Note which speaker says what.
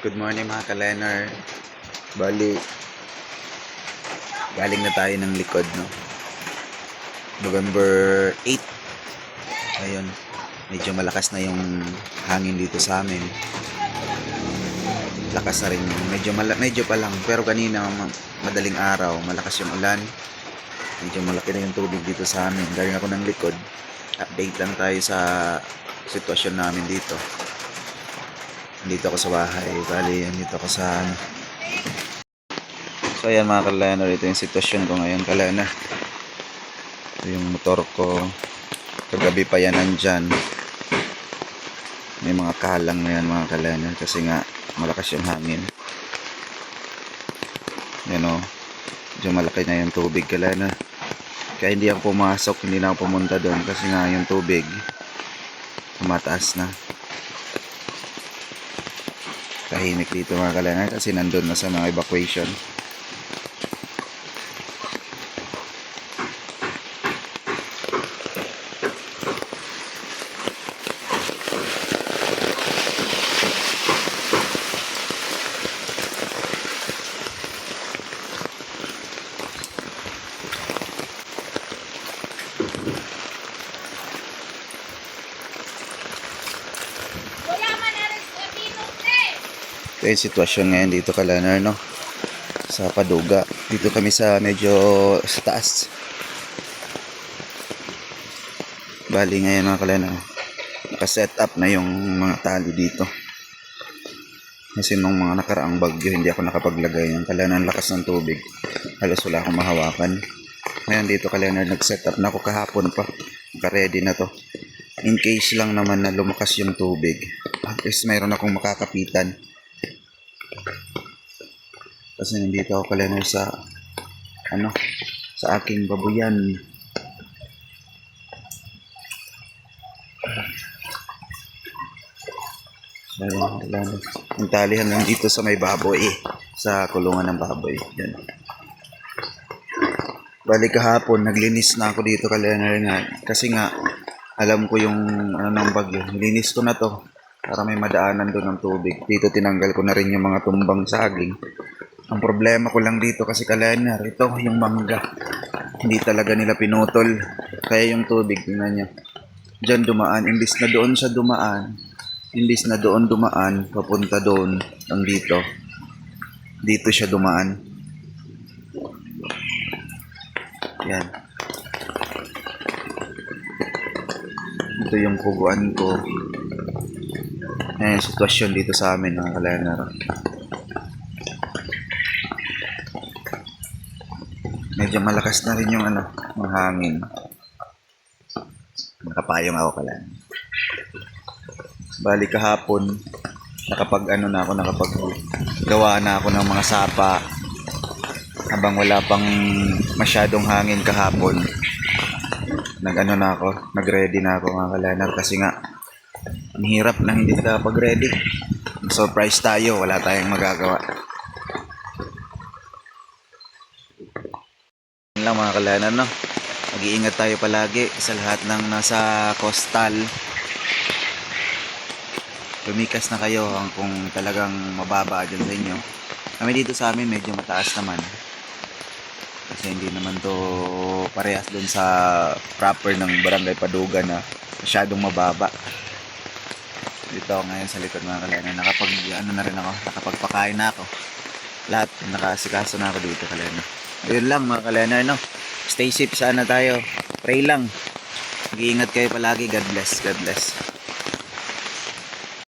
Speaker 1: Good morning mga ka-Lenar. Bali, galing na tayo ng likod, no? November 8. Ayun, medyo malakas na yung hangin dito sa amin. Lakas na rin. Medyo pa lang. Pero kanina, madaling araw, malakas yung ulan. Medyo malaki na yung tubig dito sa amin. Galing ako ng likod. Update lang tayo sa sitwasyon namin dito. Dito ako sa bahay. Bali, dito ako sa So ayan mga ka-Lenar, ito yung sitwasyon ko ngayon, ka-Lenar. Ito yung motor ko. Kagabi pa yan nandyan. May mga kalang na yan mga ka-Lenar kasi nga malakas yung hangin. Yan o. Medyo malaki na yung tubig, ka-Lenar. Kaya hindi ako pumasok, hindi na ako pumunta doon kasi nga yung tubig mataas na. Tahimik dito mga ka-Lenar kasi nandun na sa mga evacuation. Ito yung sitwasyon ngayon dito ka-Lenar, no? Sa Paduga. Dito kami sa medyo sa taas. Bali ngayon mga ka-Lenar, naka-set up na yung mga tali dito. Kasi nung mga nakaraang bagyo, hindi ako nakapaglagay. Yung ka-Lenar, lakas ng tubig. Halos wala akong mahawakan. Ngayon dito ka-Lenar, nag-set up na ako kahapon pa. Naka-ready na to. In case lang naman na lumakas yung tubig. At least mayroon akong makakapitan. Kasi nandito ako ka-Lenar sa sa aking babuyan. Ayan, ang talihan lang dito sa may baboy, sa kulungan ng baboy. Yan. Bali kahapon naglinis na ako dito ka-Lenar nga kasi nga alam ko yung ng bagyo. Linis ko na to para may madaanan doon ng tubig. Dito tinanggal ko na rin yung mga tumbang saging. Ang problema ko lang dito kasi ka-Lenar, ito yung mangga. Hindi talaga nila pinutol. Kaya yung tubig, tingnan nyo. Diyan dumaan, imbis na doon siya dumaan. Imbis na doon dumaan, papunta doon, ang dito. Dito siya dumaan. Yan. Ito yung puguan ko. Ayan, sitwasyon dito sa amin, mga ka-Lenar. Medyo malakas na rin yung yung hangin. Nakapayong ako ka-Lenar. Bali kahapon, nakapaggawa na ako ng mga sapa habang wala pang masyadong hangin kahapon. Nag-ready na ako mga ka-Lenar kasi nga ang hirap na hindi nakapag-ready. Surprise tayo, wala tayong magagawa. Lang mga ka-Lenar, no? Mag-iingat tayo palagi sa lahat ng nasa coastal. Lumikas na kayo kung talagang mababa dyan sa inyo. Kami dito sa amin medyo mataas naman. Kasi hindi naman to parehas dun sa proper ng Barangay Paduga na masyadong mababa. Dito ngayon sa likod mga ka-Lenar, nakapagpakain na ako. Lahat nakasikaso na ako dito ka-Lenar. Yun lang mga ka-Lenar, no? Stay safe sana tayo. Pray lang. Mag-iingat kayo palagi. God bless. God bless.